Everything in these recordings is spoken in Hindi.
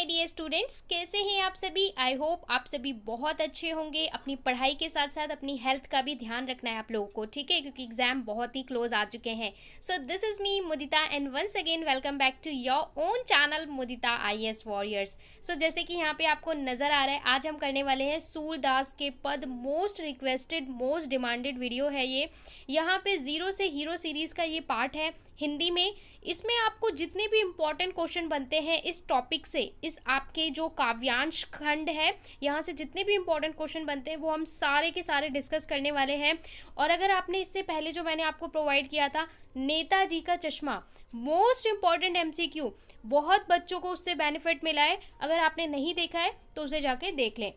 माय डियर स्टूडेंट्स, कैसे हैं आप सभी। आई होप आप सभी बहुत अच्छे होंगे। अपनी पढ़ाई के साथ साथ अपनी हेल्थ का भी ध्यान रखना है आप लोगों को, ठीक है, क्योंकि एग्जाम बहुत ही क्लोज आ चुके हैं। So this is me Mudita and once again welcome back to your own channel Mudita IAS warriors. So जैसे कि यहाँ पे आपको नजर आ रहा है, आज हम करने वाले हैं सूरदास के पद। Most requested most demanded video है ये। यहाँ पे जीरो से हीरो सीरीज का ये पार्ट है हिंदी में। इसमें आपको जितने भी इम्पोर्टेंट क्वेश्चन बनते हैं इस टॉपिक से, इस आपके जो काव्यांश खंड है, यहाँ से जितने भी इम्पोर्टेंट क्वेश्चन बनते हैं वो हम सारे के सारे डिस्कस करने वाले हैं। और अगर आपने इससे पहले जो मैंने आपको प्रोवाइड किया था नेताजी का चश्मा, मोस्ट इम्पॉर्टेंट MCQ, बहुत बच्चों को उससे बेनिफिट मिला है। अगर आपने नहीं देखा है तो उसे जाके देख लें।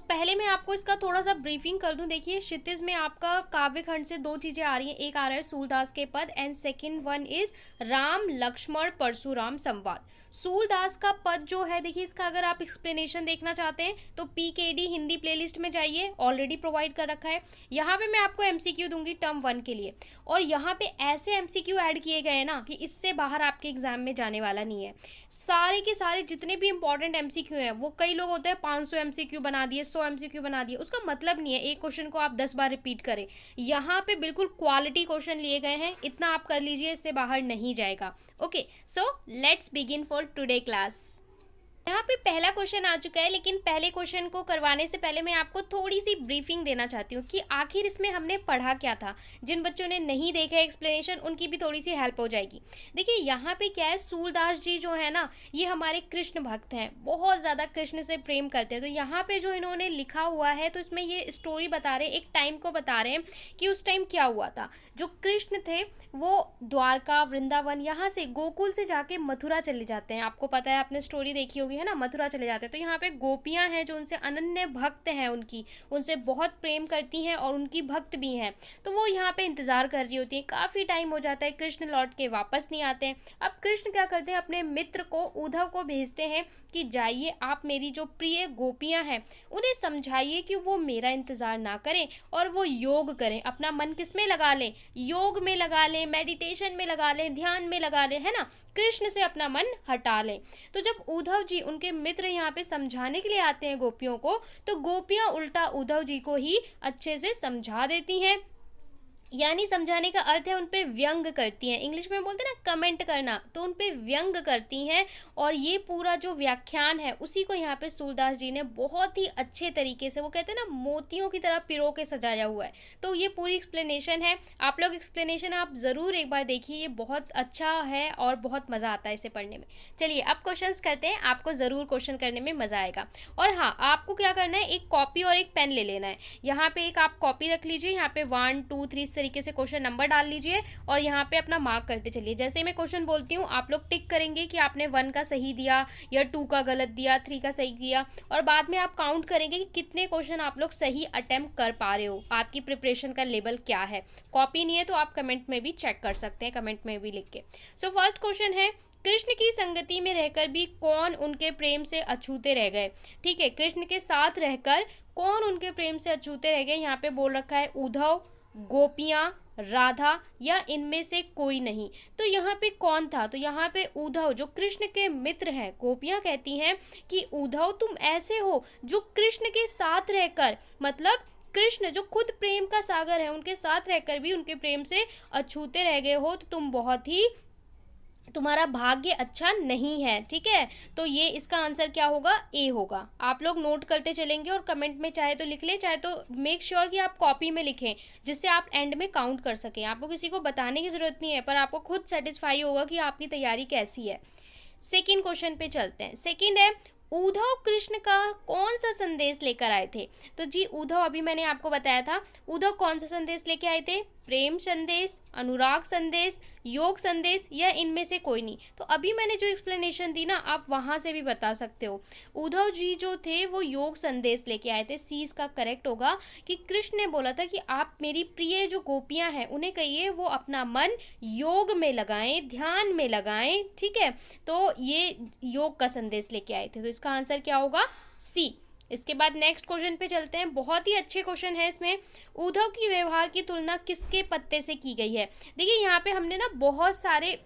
पहले मैं आपको इसका थोड़ा सा ब्रीफिंग कर दूं। देखिए, क्षितिज में आपका काव्य खंड से दो चीजें आ रही हैं। एक आ रहा है सूरदास के पद and second one is Ram Lakshman Parshuram संवाद। सूरदास का पद जो है, देखिए इसका अगर आप एक्सप्लेनेशन देखना चाहते हैं तो PKD हिंदी प्लेलिस्ट में जाइए, ऑलरेडी प्रोवाइड कर रखा है। यहाँ पे मैं आपको MCQ दूंगी टर्म 1 के लिए, और यहाँ पे ऐसे MCQ ऐड किए गए ना कि इससे बाहर आपके एग्जाम में जाने वाला नहीं है। सारे के सारे जितने भी इंपॉर्टेंट MCQ हैं, वो कई लोग होते हैं 500 MCQ बना दिए, 100 MCQ बना दिए, उसका मतलब नहीं है एक क्वेश्चन को आप 10 बार रिपीट करें। यहाँ पे बिल्कुल क्वालिटी क्वेश्चन लिए गए हैं, इतना आप कर लीजिए, इससे बाहर नहीं जाएगा। Okay, so let's begin for today class. यहाँ पे पहला क्वेश्चन आ चुका है, लेकिन पहले क्वेश्चन को करवाने से पहले मैं आपको थोड़ी सी ब्रीफिंग देना चाहती हूँ कि आखिर इसमें हमने पढ़ा क्या था। जिन बच्चों ने नहीं देखा एक्सप्लेनेशन, उनकी भी थोड़ी सी हेल्प हो जाएगी। देखिए यहाँ पे क्या है, सूरदास जी जो है ना, ये हमारे कृष्ण भक्त हैं, बहुत ज़्यादा कृष्ण से प्रेम करते हैं। तो यहाँ पे जो इन्होंने लिखा हुआ है, तो इसमें ये स्टोरी बता रहे हैं, एक टाइम को बता रहे हैं कि उस टाइम क्या हुआ था। जो कृष्ण थे वो द्वारका, वृंदावन, यहाँ से गोकुल से जाके मथुरा चले जाते हैं। आपको पता है, आपने स्टोरी देखी होगी, है ना, मथुरा चले जाते हैं। तो यहाँ पे गोपियाँ हैं जो उनसे अनन्य भक्त हैं, उनसे बहुत प्रेम करती हैं और उनकी भक्त भी हैं। तो वो यहाँ पे इंतजार कर रही होती हैं। काफ़ी टाइम हो जाता है, कृष्ण लौट के वापस नहीं आते हैं। अब कृष्ण क्या करते हैं, अपने मित्र को, उद्धव को भेजते हैं कि जाइए आप मेरी जो प्रिय गोपियाँ हैं उन्हें समझाइए कि वो मेरा इंतज़ार ना करें और वो योग करें। अपना मन किस में लगा लें, योग में लगा लें, मेडिटेशन में लगा लें, ध्यान में लगा लें, है ना, कृष्ण से अपना मन हटा लें। तो जब उद्धव जी, उनके मित्र, यहाँ पे समझाने के लिए आते हैं गोपियों को, तो गोपियाँ उल्टा उद्धव जी को ही अच्छे से समझा देती हैं। यानी समझाने का अर्थ है उन पे व्यंग करती हैं। इंग्लिश में बोलते हैं ना कमेंट करना, तो उन पे व्यंग करती हैं। और ये पूरा जो व्याख्यान है उसी को यहाँ पे सूरदास जी ने बहुत ही अच्छे तरीके से, वो कहते हैं ना, मोतियों की तरह पिरो के सजाया हुआ है। तो ये पूरी एक्सप्लेनेशन है। आप लोग एक्सप्लेनेशन आप ज़रूर एक बार देखिए, ये बहुत अच्छा है और बहुत मज़ा आता है इसे पढ़ने में। चलिए अब क्वेश्चन करते हैं, आपको ज़रूर क्वेश्चन करने में मज़ा आएगा। और हाँ, आपको क्या करना है, एक कॉपी और एक पेन ले लेना है। यहाँ पे एक आप कॉपी रख लीजिए, यहाँ पे 1 2 3 तरीके से क्वेश्चन नंबर डाल लीजिए और यहाँ पे अपना मार्क करते चलिए। जैसे मैं क्वेश्चन बोलती हूँ आप लोग टिक करेंगे कि आपने 1 का सही दिया या 2 का गलत दिया, 3 का सही दिया, और बाद में आप काउंट करेंगे कि कितने क्वेश्चन आप लोग सही अटेम्प्ट कर पा रहे हो, आपकी प्रिपरेशन का लेवल क्या है। कॉपी नहीं है तो आप कमेंट में भी चेक कर सकते हैं, कमेंट में भी लिख के। सो फर्स्ट क्वेश्चन है, कृष्ण की संगति में रहकर भी कौन उनके प्रेम से अछूते रह गए। ठीक है, कृष्ण के साथ रहकर कौन उनके प्रेम से अछूते रह गए। यहाँ पे बोल रखा है उद्धव, गोपियाँ, राधा या इनमें से कोई नहीं। तो यहाँ पे कौन था, तो यहाँ पे उद्धव जो कृष्ण के मित्र हैं। गोपियाँ कहती हैं कि उद्धव तुम ऐसे हो जो कृष्ण के साथ रहकर, मतलब कृष्ण जो खुद प्रेम का सागर है, उनके साथ रहकर भी उनके प्रेम से अछूते रह गए हो, तो तुम बहुत ही, तुम्हारा भाग्य अच्छा नहीं है। ठीक है, तो ये इसका आंसर क्या होगा, ए होगा। आप लोग नोट करते चलेंगे और कमेंट में चाहे तो लिख लें, चाहे तो मेक श्योर कि आप कॉपी में लिखें, जिससे आप एंड में काउंट कर सकें। आपको किसी को बताने की ज़रूरत नहीं है, पर आपको खुद सेटिस्फाई होगा कि आपकी तैयारी कैसी है। सेकेंड क्वेश्चन पे चलते हैं। सेकेंड है, उद्धव कृष्ण का कौन सा संदेश लेकर आए थे। तो जी उद्धव, अभी मैंने आपको बताया था, उद्धव कौन सा संदेश लेके आए थे, प्रेम संदेश, अनुराग संदेश, योग संदेश या इनमें से कोई नहीं। तो अभी मैंने जो एक्सप्लेनेशन दी ना, आप वहाँ से भी बता सकते हो। उद्धव जी जो थे वो योग संदेश लेके आए थे। सी इसका करेक्ट होगा कि कृष्ण ने बोला था कि आप मेरी प्रिय जो गोपियाँ हैं उन्हें कहिए वो अपना मन योग में लगाएं, ध्यान में लगाएं। ठीक है, तो ये योग का संदेश लेके आए थे। तो इसका आंसर क्या होगा, सी। इसके बाद नेक्स्ट क्वेश्चन पे चलते हैं। बहुत ही अच्छे क्वेश्चन है इसमें। उद्धव की व्यवहार की तुलना किसके पत्ते से की गई है। देखिए यहाँ पे हमने ना बहुत सारे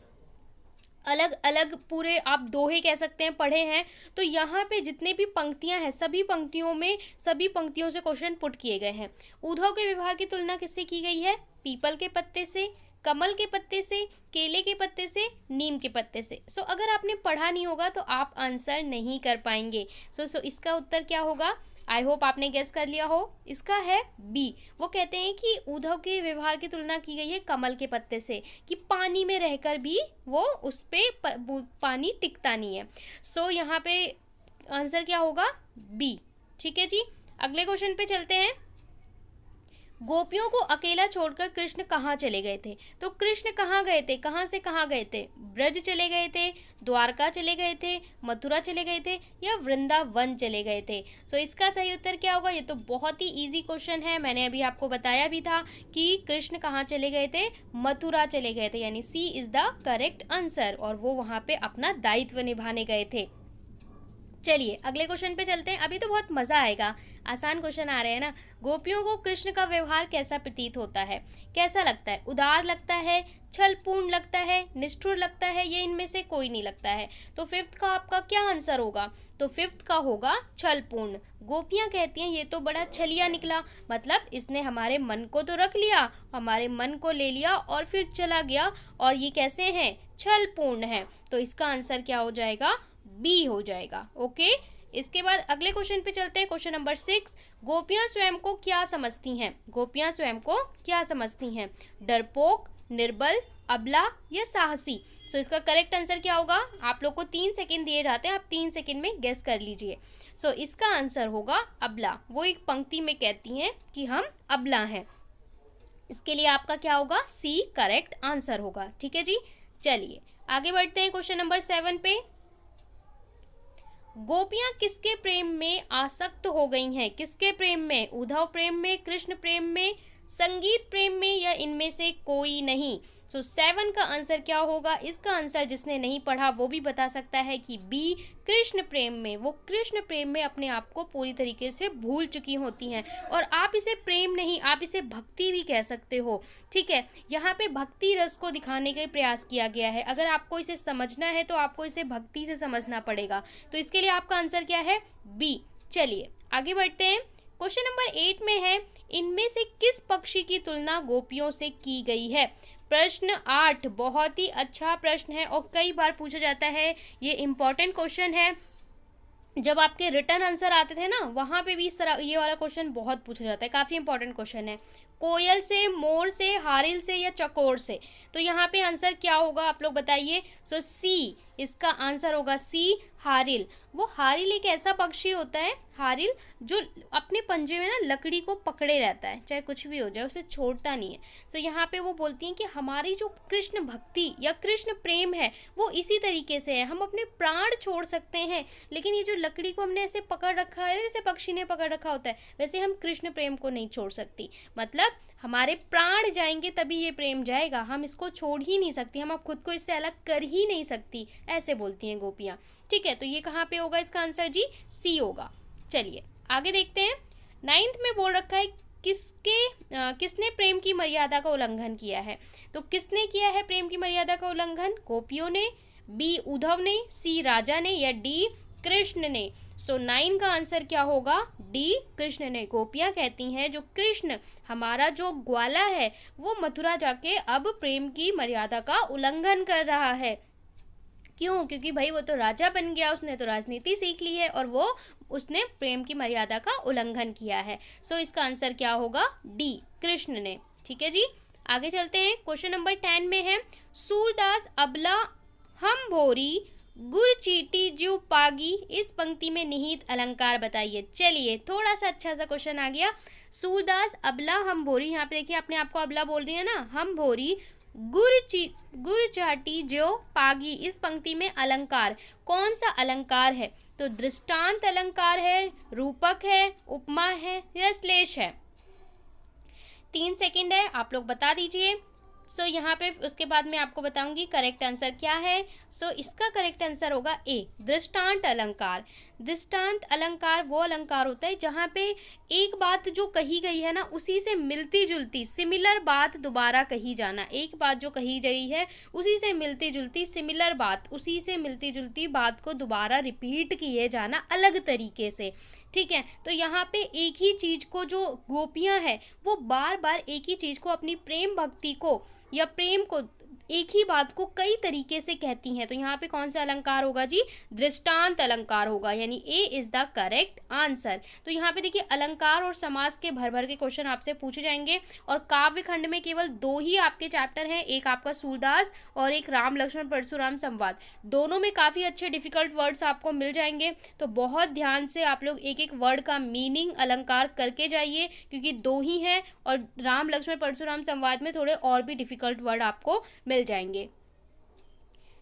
अलग अलग पूरे आप दोहे कह सकते हैं पढ़े हैं। तो यहाँ पे जितने भी पंक्तियाँ हैं सभी पंक्तियों में सभी पंक्तियों से क्वेश्चन पुट किए गए हैं। उद्धव के व्यवहार की तुलना किससे की गई है? पीपल के पत्ते से, कमल के पत्ते से, केले के पत्ते से, नीम के पत्ते से। सो अगर आपने पढ़ा नहीं होगा तो आप आंसर नहीं कर पाएंगे। सो इसका उत्तर क्या होगा? आई होप आपने गेस कर लिया हो। इसका है बी। वो कहते हैं कि उद्धव के व्यवहार की तुलना की गई है कमल के पत्ते से, कि पानी में रहकर भी वो उस पे पानी टिकता नहीं है। सो यहाँ पे आंसर क्या होगा? बी। ठीक है जी, अगले क्वेश्चन पे चलते हैं। गोपियों को अकेला छोड़कर कृष्ण कहाँ चले गए थे? तो कृष्ण कहाँ गए थे? कहाँ से कहाँ गए थे? ब्रज चले गए थे, द्वारका चले गए थे, मथुरा चले गए थे, या वृंदावन चले गए थे? सो इसका सही उत्तर क्या होगा? ये तो बहुत ही इजी क्वेश्चन है, मैंने अभी आपको बताया भी था कि कृष्ण कहाँ चले गए थे? मथुरा चले गए थे, यानी सी इज द करेक्ट आंसर, और वो वहाँ पे अपना दायित्व निभाने गए थे। चलिए अगले क्वेश्चन पे चलते हैं। अभी तो बहुत मज़ा आएगा, आसान क्वेश्चन आ रहे हैं ना। गोपियों को कृष्ण का व्यवहार कैसा प्रतीत होता है? कैसा लगता है? उदार लगता है, छलपूर्ण लगता है, निष्ठुर लगता है, ये इनमें से कोई नहीं लगता है। तो फिफ्थ का आपका क्या आंसर होगा? तो फिफ्थ का होगा छलपूर्ण। गोपियाँ कहती हैं ये तो बड़ा छलिया निकला, मतलब इसने हमारे मन को तो रख लिया, हमारे मन को ले लिया और फिर चला गया, और ये कैसे हैं? छलपूर्ण है। तो इसका आंसर क्या हो जाएगा? बी हो जाएगा। ओके, इसके बाद अगले क्वेश्चन पे चलते हैं। Question number 6। गोपियां स्वयं को क्या समझती हैं? गोपियां स्वयं को क्या समझती हैं? डरपोक, निर्बल, अबला या साहसी? सो इसका करेक्ट आंसर क्या होगा? आप लोग को 3 सेकंड दिए जाते हैं, आप 3 सेकंड में गेस कर लीजिए। सो इसका आंसर होगा अबला। वो एक पंक्ति में कहती हैं कि हम अबला हैं। इसके लिए आपका क्या होगा? सी करेक्ट आंसर होगा। ठीक है जी, चलिए आगे बढ़ते हैं क्वेश्चन नंबर 7 पे। गोपियां किसके प्रेम में आसक्त हो गई हैं? किसके प्रेम में? उद्धव प्रेम में, कृष्ण प्रेम में, संगीत प्रेम में, या इनमें से कोई नहीं? सो 7 का आंसर क्या होगा? इसका आंसर जिसने नहीं पढ़ा वो भी बता सकता है कि बी, कृष्ण प्रेम में। वो कृष्ण प्रेम में अपने आप को पूरी तरीके से भूल चुकी होती हैं, और आप इसे प्रेम नहीं, आप इसे भक्ति भी कह सकते हो। ठीक है, यहाँ पे भक्ति रस को दिखाने का प्रयास किया गया है। अगर आपको इसे समझना है तो आपको इसे भक्ति से समझना पड़ेगा। तो इसके लिए आपका आंसर क्या है? बी। चलिए आगे बढ़ते हैं। क्वेश्चन नंबर 8 में है, इनमें से किस पक्षी की तुलना गोपियों से की गई है? प्रश्न 8 बहुत ही अच्छा प्रश्न है और कई बार पूछा जाता है। ये इम्पॉर्टेंट क्वेश्चन है। जब आपके रिटर्न आंसर आते थे ना, वहाँ पे भी इस तरह ये वाला क्वेश्चन बहुत पूछा जाता है, काफ़ी इंपॉर्टेंट क्वेश्चन है। कोयल से, मोर से, हारिल से, या चकोर से? तो यहाँ पे आंसर क्या होगा आप लोग बताइए। सो सी, इसका आंसर होगा सी, हारिल। वो हारिल एक ऐसा पक्षी होता है, हारिल, जो अपने पंजे में ना लकड़ी को पकड़े रहता है, चाहे कुछ भी हो जाए उसे छोड़ता नहीं है। तो यहाँ पे वो बोलती हैं कि हमारी जो कृष्ण भक्ति या कृष्ण प्रेम है वो इसी तरीके से है। हम अपने प्राण छोड़ सकते हैं, लेकिन ये जो लकड़ी को हमने ऐसे पकड़ रखा है, जैसे पक्षी ने पकड़ रखा होता है, वैसे हम कृष्ण प्रेम को नहीं छोड़ सकती। मतलब हमारे प्राण जाएंगे तभी ये प्रेम जाएगा, हम इसको छोड़ ही नहीं सकती, हम अब खुद को इससे अलग कर ही नहीं सकती, ऐसे बोलती हैं गोपियाँ। ठीक है, तो ये कहाँ पे होगा? इसका आंसर जी सी होगा। चलिए आगे देखते हैं। 9th में बोल रखा है किसने प्रेम की मर्यादा का उल्लंघन किया है? तो किसने किया है प्रेम की मर्यादा का उल्लंघन? गोपियों ने, बी उद्धव ने, सी राजा ने, या डी कृष्ण ने? सो 9 का आंसर क्या होगा? डी कृष्ण ने। गोपियाँ कहती हैं जो कृष्ण हमारा जो ग्वाला है वो मथुरा जाके अब प्रेम की मर्यादा का उल्लंघन कर रहा है। क्यों? क्योंकि भाई वो तो राजा बन गया, उसने तो राजनीति सीख ली है, और वो उसने प्रेम की मर्यादा का उल्लंघन किया है। सो इसका आंसर क्या होगा? डी कृष्ण ने। ठीक है जी, आगे चलते हैं। क्वेश्चन नंबर 10 में है, सूरदास अबला हम भोरी गुर चीटी जीव पागी, इस पंक्ति में निहित अलंकार बताइए। चलिए थोड़ा सा अच्छा सा क्वेश्चन आ गया। सूरदास अबला हम भोरी, यहाँ पे देखिए अपने आप को अबला बोल रही है ना, हम भोरी गुर चाटी जो पागी, इस पंक्ति में अलंकार कौन सा अलंकार है? तो दृष्टांत अलंकार है, रूपक है, उपमा है, या श्लेष है? 3 सेकंड है, आप लोग बता दीजिए। सो यहाँ पे उसके बाद मैं आपको बताऊंगी करेक्ट आंसर क्या है। सो इसका करेक्ट आंसर होगा ए, दृष्टांत अलंकार। दृष्टांत अलंकार वो अलंकार होता है जहाँ पे एक बात जो कही गई है ना उसी से मिलती जुलती सिमिलर बात दोबारा कही जाना। एक बात जो कही गई है उसी से मिलती जुलती सिमिलर बात, उसी से मिलती जुलती बात को दोबारा रिपीट किए जाना अलग तरीके से। ठीक है, तो यहाँ पे एक ही चीज को जो गोपियां हैं वो बार बार एक ही चीज को, अपनी प्रेम भक्ति को या प्रेम को, एक ही बात को कई तरीके से कहती हैं। तो यहाँ पे कौन सा अलंकार होगा जी? दृष्टांत अलंकार होगा, यानी ए इज द करेक्ट आंसर। तो यहाँ पे देखिए अलंकार और समास के भर भर के क्वेश्चन आपसे पूछे जाएंगे और काव्य खंड में केवल दो ही आपके चैप्टर हैं, एक आपका सूरदास और एक राम लक्ष्मण परशुराम संवाद। दोनों में काफ़ी अच्छे डिफिकल्ट वर्ड्स आपको मिल जाएंगे, तो बहुत ध्यान से आप लोग एक एक वर्ड का मीनिंग अलंकार करके जाइए, क्योंकि दो ही हैं और राम लक्ष्मण परशुराम संवाद में थोड़े और भी डिफिकल्ट वर्ड आपको मिल जाएंगे।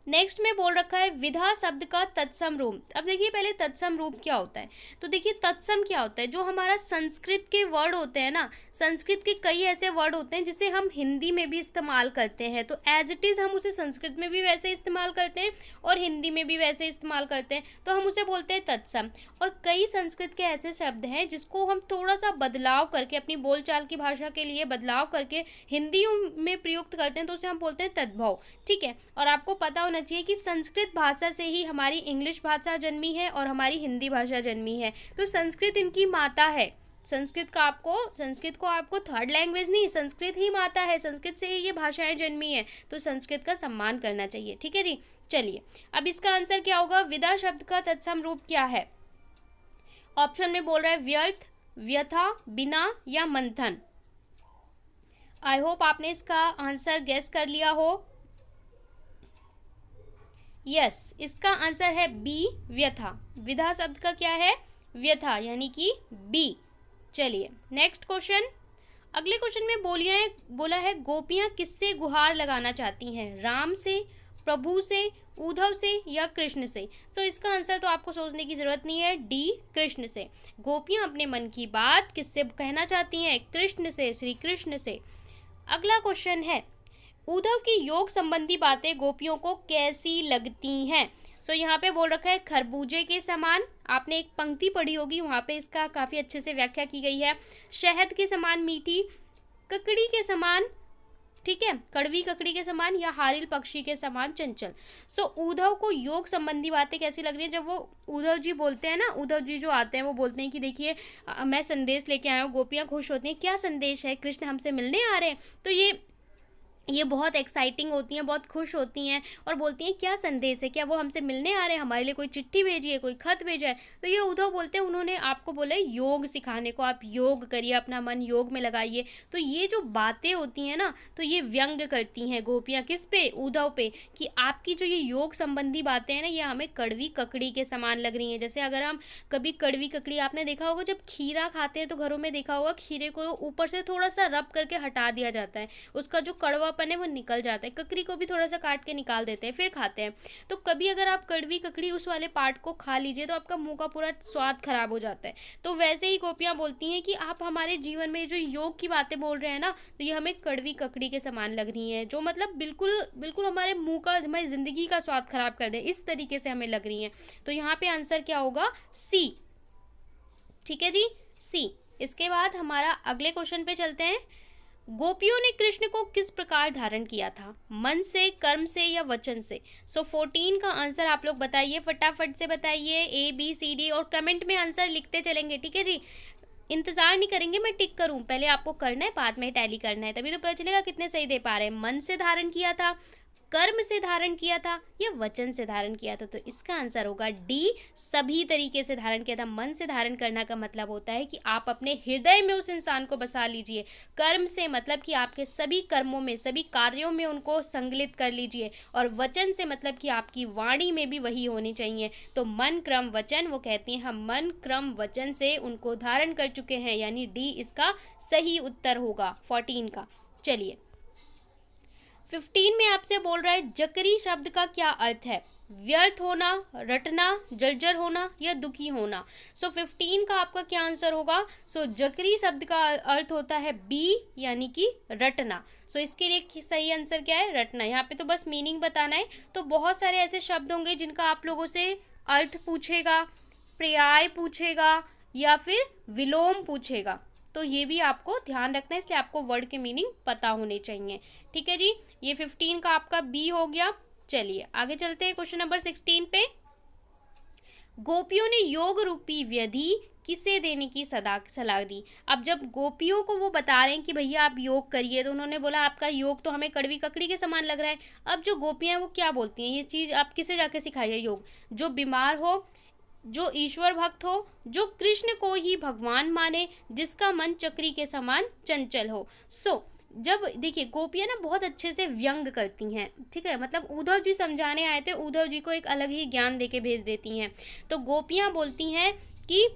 नेक्स्ट में बोल रखा है विधा शब्द का तत्सम रूप। अब देखिए पहले तत्सम रूप क्या होता है, तो देखिए तत्सम क्या होता है, जो हमारा संस्कृत के वर्ड होते हैं ना, संस्कृत के कई ऐसे वर्ड होते हैं जिसे हम हिंदी में भी इस्तेमाल करते हैं, तो एज इट इज़ हम उसे संस्कृत में भी वैसे इस्तेमाल करते हैं और हिंदी में भी वैसे इस्तेमाल करते हैं, तो हम उसे बोलते हैं तत्सम। और कई संस्कृत के ऐसे शब्द हैं जिसको हम थोड़ा सा बदलाव करके, अपनी बोलचाल की भाषा के लिए बदलाव करके हिंदी में प्रयुक्त करते हैं, तो उसे हम बोलते हैं तद्भव। ठीक है, और आपको पता होना चाहिए कि संस्कृत भाषा से ही हमारी इंग्लिश भाषा जन्मी है और हमारी हिंदी भाषा जन्मी है, तो संस्कृत इनकी माता है। संस्कृत को आपको थर्ड लैंग्वेज नहीं, संस्कृत ही माता है, संस्कृत से ही ये भाषाएं जन्मी है, तो संस्कृत का सम्मान करना चाहिए। ठीक है जी, चलिए अब इसका आंसर क्या होगा? विदा शब्द का तत्सम रूप क्या है? ऑप्शन में बोल रहा है व्यर्थ, व्यथा, बिना या मंथन। आई होप आपने इसका आंसर गेस कर लिया हो। यस, इसका आंसर है बी, व्यथा। विधा शब्द का क्या है? व्यथा, यानी कि बी। चलिए नेक्स्ट क्वेश्चन। अगले क्वेश्चन में बोला है गोपियां किससे गुहार लगाना चाहती हैं? राम से, प्रभु से, उद्धव से या कृष्ण से? सो इसका आंसर तो आपको सोचने की जरूरत नहीं है, डी, कृष्ण से। गोपियां अपने मन की बात किससे कहना चाहती हैं? कृष्ण से, श्री कृष्ण से। अगला क्वेश्चन है उद्धव की योग संबंधी बातें गोपियों को कैसी लगती हैं? सो यहाँ पे बोल रखा है खरबूजे के समान, आपने एक पंक्ति पढ़ी होगी, वहाँ पे इसका काफ़ी अच्छे से व्याख्या की गई है। शहद के समान मीठी, ककड़ी के समान, ठीक है, कड़वी ककड़ी के समान, या हारिल पक्षी के समान चंचल। सो उद्धव को योग संबंधी बातें कैसी लग रही है? जब वो उद्धव जी बोलते हैं ना, उद्धव जी जो आते हैं वो बोलते हैं कि देखिए मैं संदेश लेके आया हूँ, गोपियाँ खुश होती हैं, क्या संदेश है? कृष्ण हमसे मिलने आ रहे हैं। तो ये बहुत एक्साइटिंग होती हैं, बहुत खुश होती हैं और बोलती हैं क्या संदेश है, क्या वो हमसे मिलने आ रहे हैं, हमारे लिए कोई चिट्ठी भेजी है, कोई खत भेजा है? तो ये उद्धव बोलते हैं, उन्होंने आपको बोला है योग सिखाने को, आप योग करिए, अपना मन योग में लगाइए। तो ये जो बातें होती हैं ना, तो ये व्यंग करती हैं गोपियाँ किस पे? उद्धव पे, कि आपकी जो ये योग संबंधी बातें हैं ना, ये हमें कड़वी ककड़ी के समान लग रही हैं। जैसे अगर हम कभी कड़वी ककड़ी, आपने देखा होगा जब खीरा खाते हैं तो घरों में देखा होगा खीरे को ऊपर से थोड़ा सा रब करके हटा दिया जाता है, उसका जो कड़वा है वो निकल जाता है। ककड़ी को भी थोड़ा सा काट के निकाल देते हैं फिर खाते हैं। तो कभी अगर आप कड़वी ककड़ी उस वाले पार्ट को खा लीजिए तो आपका मुंह का पूरा स्वाद खराब हो जाता है। तो वैसे ही गोपियां बोलती हैं कि आप हमारे जीवन में जो योग की बातें बोल रहे हैं ना, तो ये हमें कड़वी ककड़ी के समान लग रही हैं, जो मतलब बिल्कुल बिल्कुल हमारे मुंह का, हमारी जिंदगी का स्वाद खराब कर दे, इस तरीके से हमें लग रही हैं। तो यहाँ पे आंसर क्या होगा? सी। ठीक है जी, सी। इसके बाद हमारा अगले क्वेश्चन पे चलते हैं। गोपियों ने कृष्ण को किस प्रकार धारण किया था? मन से, कर्म से या वचन से? सो 14 का आंसर आप लोग बताइए, फटाफट से बताइए, ए बी सी डी, और कमेंट में आंसर लिखते चलेंगे। ठीक है जी, इंतजार नहीं करेंगे मैं टिक करूं, पहले आपको करना है, बाद में टैली करना है, तभी तो पता चलेगा कितने सही दे पा रहे हैं। मन से धारण किया था, कर्म से धारण किया था या वचन से धारण किया था? तो इसका आंसर होगा डी, सभी तरीके से धारण किया था। मन से धारण करना का मतलब होता है कि आप अपने हृदय में उस इंसान को बसा लीजिए। कर्म से मतलब कि आपके सभी कर्मों में, सभी कार्यों में उनको संकलित कर लीजिए। और वचन से मतलब कि आपकी वाणी में भी वही होनी चाहिए। तो मन, क्रम, वचन, वो कहती हैं हम मन, क्रम, वचन से उनको धारण कर चुके हैं, यानी डी इसका सही उत्तर होगा 14 का। चलिए 15 में आपसे बोल रहा है जकरी शब्द का क्या अर्थ है? व्यर्थ होना, रटना, जर्जर होना या दुखी होना? सो 15 का आपका क्या आंसर होगा? सो जकरी शब्द का अर्थ होता है बी, यानी कि रटना। सो इसके लिए सही आंसर क्या है? रटना। यहाँ पे तो बस मीनिंग बताना है। तो बहुत सारे ऐसे शब्द होंगे जिनका आप लोगों से अर्थ पूछेगा, पर्याय पूछेगा या फिर विलोम पूछेगा, तो ये भी आपको ध्यान रखना है, इसलिए आपको वर्ड के मीनिंग पता होने चाहिए। ठीक है जी, ये 15 का आपका बी हो गया। चलिए आगे चलते हैं क्वेश्चन नंबर 16 पे। गोपियों ने योग रूपी व्यधि किसे देने की सलाह दी। अब जब गोपियों को वो बता रहे हैं कि भैया आप योग करिए, तो उन्होंने बोला आपका योग तो हमें कड़वी ककड़ी के समान लग रहा है। अब जो गोपियां हैं वो क्या बोलती हैं, ये चीज़ आप किसे जाके सिखाइए योग, जो बीमार हो, जो ईश्वर भक्त हो, जो कृष्ण को ही भगवान माने, जिसका मन चक्री के समान चंचल हो। जब देखिए गोपियां ना बहुत अच्छे से व्यंग करती हैं, ठीक है, मतलब उद्धव जी समझाने आए थे, उद्धव जी को एक अलग ही ज्ञान देके भेज देती हैं। तो गोपियां बोलती हैं कि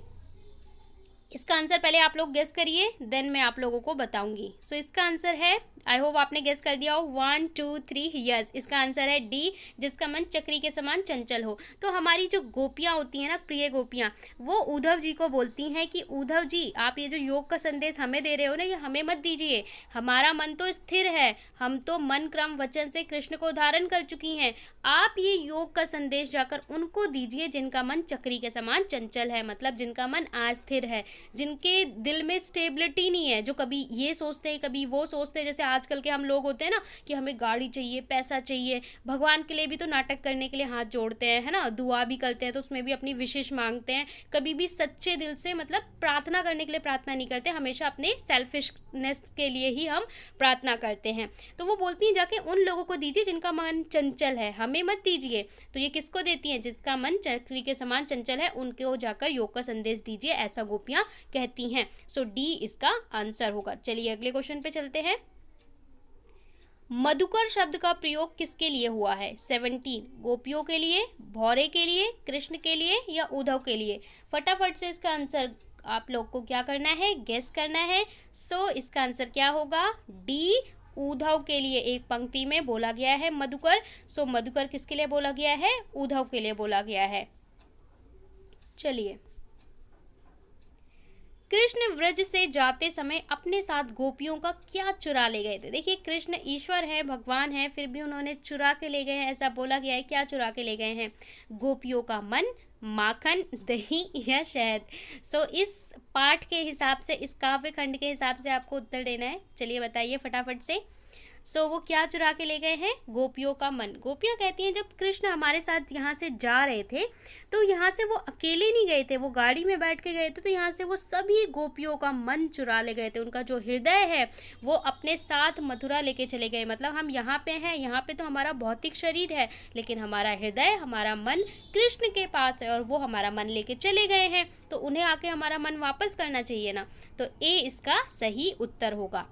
इसका आंसर पहले आप लोग गेस करिए, देन मैं आप लोगों को बताऊंगी। इसका आंसर है, आई होप आपने गेस कर दिया हो, 1 2 3, यस, इसका आंसर है डी, जिसका मन चक्री के समान चंचल हो। तो हमारी जो गोपियां होती हैं ना, प्रिय गोपियां, वो उद्धव जी को बोलती हैं कि उद्धव जी आप ये जो योग का संदेश हमें दे रहे हो ना, ये हमें मत दीजिए, हमारा मन तो स्थिर है, हम तो मन क्रम वचन से कृष्ण को धारण कर चुकी हैं, आप ये योग का संदेश जाकर उनको दीजिए जिनका मन चक्री के समान चंचल है, मतलब जिनका मन अस्थिर है, जिनके दिल में स्टेबिलिटी नहीं है, जो कभी ये सोचते हैं कभी वो सोचते हैं। जैसे आजकल के हम लोग होते हैं ना कि हमें गाड़ी चाहिए, पैसा चाहिए, भगवान के लिए भी तो नाटक करने के लिए हाथ जोड़ते हैं, है ना, दुआ भी करते हैं, तो उसमें भी अपनी विशेष मांगते हैं, कभी भी सच्चे दिल से मतलब प्रार्थना करने के लिए प्रार्थना नहीं करते, हमेशा अपने सेल्फिशनेस के लिए ही हम प्रार्थना करते हैं। तो वो बोलती हैं जाके उन लोगों को दीजिए जिनका मन चंचल है, हमें मत दीजिए। तो ये किसको देती हैं, जिसका मन चक्री के समान चंचल है, उनको जाकर योग का संदेश दीजिए, ऐसा गोपियां कहती हैं। डी इसका आंसर होगा। चलिए अगले क्वेश्चन पे चलते हैं। मधुकर शब्द का प्रयोग किसके लिए हुआ है। 17 गोपियों के लिए, भौरे के लिए, कृष्ण के लिए या उद्धव के लिए। फटाफट से इसका आंसर आप लोग को क्या करना है, गेस करना है। इसका आंसर क्या होगा, डी, उद्धव के लिए एक पंक्ति में बोला गया है मधुकर। मधुकर किसके लिए बोला गया है, उद्धव के लिए बोला गया है। चलिए, कृष्ण व्रज से जाते समय अपने साथ गोपियों का क्या चुरा ले गए थे। देखिए कृष्ण ईश्वर हैं, भगवान हैं, फिर भी उन्होंने चुरा के ले गए हैं, ऐसा बोला गया है। क्या चुरा के ले गए हैं, गोपियों का मन, माखन, दही या शहद। इस पाठ के हिसाब से, इस काव्य खंड के हिसाब से आपको उत्तर देना है। चलिए बताइए फटाफट से। वो क्या चुरा के ले गए हैं, गोपियों का मन। गोपियाँ कहती हैं जब कृष्ण हमारे साथ यहाँ से जा रहे थे, तो यहाँ से वो अकेले नहीं गए थे, वो गाड़ी में बैठ के गए थे, तो यहाँ से वो सभी गोपियों का मन चुरा ले गए थे। उनका जो हृदय है वो अपने साथ मथुरा लेके चले गए। मतलब हम यहाँ पे हैं, यहाँ पे तो हमारा भौतिक शरीर है, लेकिन हमारा हृदय, हमारा मन कृष्ण के पास है, और वो हमारा मन लेके चले गए हैं, तो उन्हें आके हमारा मन वापस करना चाहिए ना। तो ए इसका सही उत्तर होगा।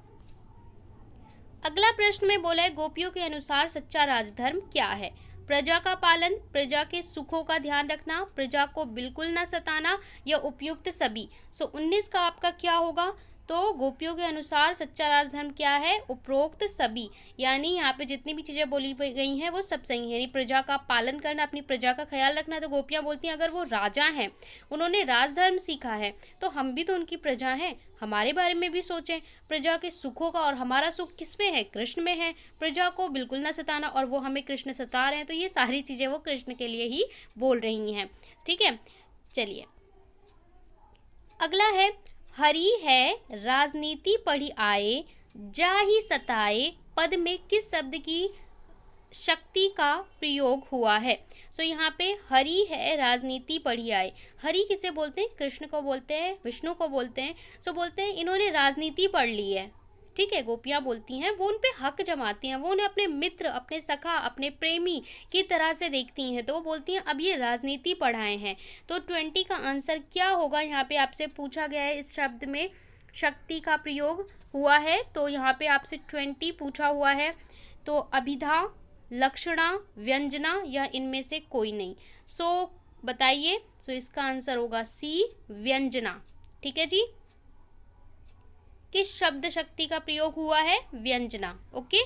अगला प्रश्न में बोला है, गोपियों के अनुसार सच्चा राजधर्म क्या है। प्रजा का पालन, प्रजा के सुखों का ध्यान रखना, प्रजा को बिल्कुल न सताना या उपयुक्त सभी। 19 का आपका क्या होगा, तो गोपियों के अनुसार सच्चा राजधर्म क्या है, उपरोक्त सभी। यानी यहाँ पे जितनी भी चीज़ें बोली गई हैं वो सब सही है। यानी प्रजा का पालन करना, अपनी प्रजा का ख्याल रखना। तो गोपियाँ बोलती हैं अगर वो राजा हैं, उन्होंने राजधर्म सीखा है, तो हम भी तो उनकी प्रजा हैं, हमारे बारे में भी सोचें। प्रजा के सुखों का, और हमारा सुख किस में है, कृष्ण में है। प्रजा को बिल्कुल न सताना, और वो हमें कृष्ण सता रहे हैं, तो ये सारी चीज़ें वो कृष्ण के लिए ही बोल रही हैं। ठीक है, चलिए अगला है, हरि है राजनीति पढ़ी आए, जा ही सताए, पद में किस शब्द की शक्ति का प्रयोग हुआ है। यहाँ पे हरि है राजनीति पढ़ी आए। हरि किसे बोलते हैं, कृष्ण को बोलते हैं, विष्णु को बोलते हैं। बोलते हैं इन्होंने राजनीति पढ़ ली है। ठीक है, गोपियाँ बोलती हैं वो उन पे हक जमाती हैं, वो उन्हें अपने मित्र, अपने सखा, अपने प्रेमी की तरह से देखती हैं, तो वो बोलती हैं अब ये राजनीति पढ़ाए हैं। तो 20 का आंसर क्या होगा, यहाँ पे आपसे पूछा गया है इस शब्द में शक्ति का प्रयोग हुआ है, तो यहाँ पे आपसे 20 पूछा हुआ है। तो अभिधा, लक्षणा, व्यंजना या इनमें से कोई नहीं। बताइए। इसका आंसर होगा सी, व्यंजना। ठीक है जी, किस शब्द शक्ति का प्रयोग हुआ है, व्यंजना। ओके,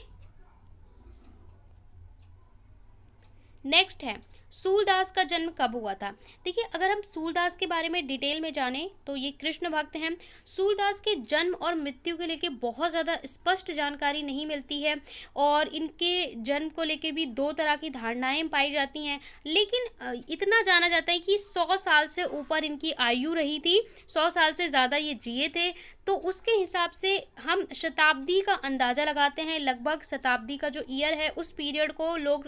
नेक्स्ट है, सूलदास का जन्म कब हुआ था? देखिए, अगर हम सूलदास के बारे में डिटेल में जानें तो ये कृष्ण भक्त हैं। सूलदास के जन्म और मृत्यु को लेके बहुत ज़्यादा स्पष्ट जानकारी नहीं मिलती है और इनके जन्म को लेके भी दो तरह की धारणाएं पाई जाती हैं, लेकिन इतना जाना जाता है कि 100 साल से ऊपर इनकी आयु रही थी, 100 साल से ज़्यादा ये जिए थे। तो उसके हिसाब से हम शताब्दी का अंदाज़ा लगाते हैं, लगभग शताब्दी का जो ईयर है उस पीरियड को लोग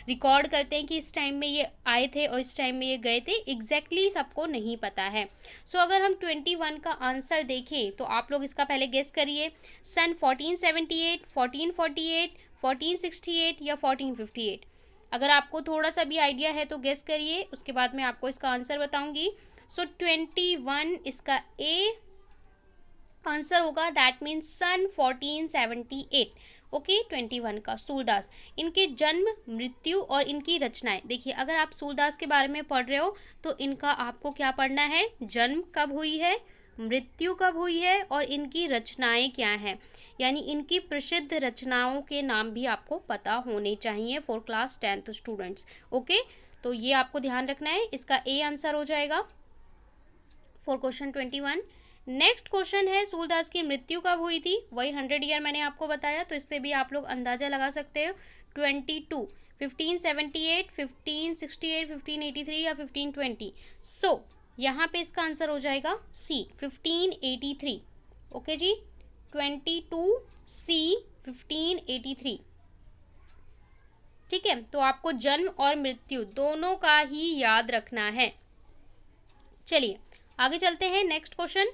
रिकॉर्ड करते हैं कि इस टाइम में ये आए थे और इस टाइम में ये गए थे। एग्जैक्टली सबको नहीं पता है। सो अगर हम 21 का आंसर देखें तो आप लोग इसका पहले गेस करिए। सन 1478, 1448, 1468 या 1458। अगर आपको थोड़ा सा भी आइडिया है तो गेस करिए, उसके बाद मैं आपको इसका आंसर बताऊंगी। सो 21 इसका ए आंसर होगा, दैट मीन्स सन 1478। ओके, 21 का सूरदास। इनके जन्म, मृत्यु और इनकी रचनाएं देखिए, अगर आप सूरदास के बारे में पढ़ रहे हो तो इनका आपको क्या पढ़ना है, जन्म कब हुई है, मृत्यु कब हुई है और इनकी रचनाएं क्या हैं, यानी इनकी प्रसिद्ध रचनाओं के नाम भी आपको पता होने चाहिए for class 10th students. Okay, तो ये आपको ध्यान रखना है, इसका ए आंसर हो जाएगा फॉर क्वेश्चन 21। नेक्स्ट क्वेश्चन है, सूरदास की मृत्यु कब हुई थी? वही 100 ईयर मैंने आपको बताया, तो इससे भी आप लोग अंदाजा लगा सकते हो। 22, 1578, 1568, 1583 या 1520। सो यहाँ पे इसका आंसर हो जाएगा सी, 1583। ओके जी, 22 सी, 1583। ठीक है, तो आपको जन्म और मृत्यु दोनों का ही याद रखना है। चलिए आगे चलते हैं। नेक्स्ट क्वेश्चन,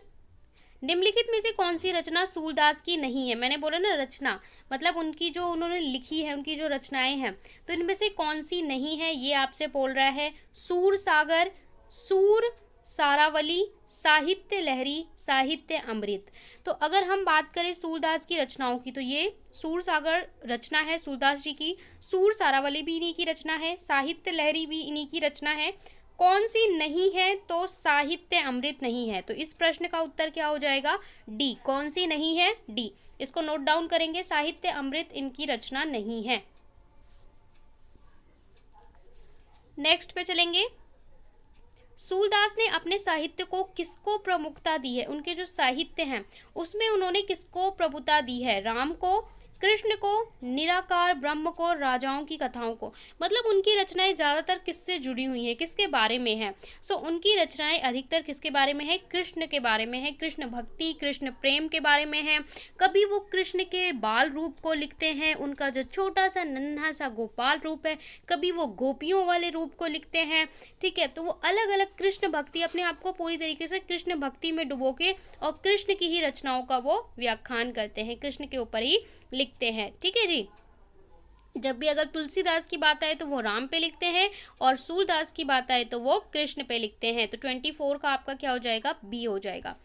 निम्नलिखित में से कौन सी रचना सूरदास की नहीं है? मैंने बोला ना, रचना मतलब उनकी जो उन्होंने लिखी है, उनकी जो रचनाएं हैं, तो इनमें से कौन सी नहीं है ये आपसे बोल रहा है। सूर सागर, सूर सारावली, साहित्य लहरी, साहित्य अमृत। तो अगर हम बात करें सूरदास की रचनाओं की तो ये सूर सागर रचना है सूरदास जी की, सूर सारावली भी इन्हीं की रचना है, साहित्य लहरी भी इन्हीं की रचना है। कौन सी नहीं है? तो साहित्य अमृत नहीं है। तो इस प्रश्न का उत्तर क्या हो जाएगा? डी। कौन सी नहीं है? डी। इसको नोट डाउन करेंगे, साहित्य अमृत इनकी रचना नहीं है। नेक्स्ट पे चलेंगे। सूरदास ने अपने साहित्य को किसको प्रमुखता दी है? उनके जो साहित्य हैं उसमें उन्होंने किसको प्रभुता दी है? राम को, कृष्ण को, निराकार ब्रह्म को, राजाओं की कथाओं को। मतलब उनकी रचनाएं ज़्यादातर किससे जुड़ी हुई हैं, किसके बारे में है? सो उनकी रचनाएं अधिकतर किसके बारे में है? कृष्ण के बारे में है, कृष्ण भक्ति, कृष्ण प्रेम के बारे में है। कभी वो कृष्ण के बाल रूप को लिखते हैं, उनका जो छोटा सा नन्हा सा गोपाल रूप है, कभी वो गोपियों वाले रूप को लिखते हैं। ठीक है, तो वो अलग अलग कृष्ण भक्ति, अपने आप को पूरी तरीके से कृष्ण भक्ति में डुबो के और कृष्ण की ही रचनाओं का वो व्याख्यान करते हैं, कृष्ण के ऊपर ही लिखते हैं। ठीक है जी, जब भी अगर तुलसीदास की बात आए तो वो राम पे लिखते हैं और सूरदास की बात आए तो वो कृष्ण पे लिखते हैं। तो 24 का आपका क्या हो जाएगा? बी हो जाएगा।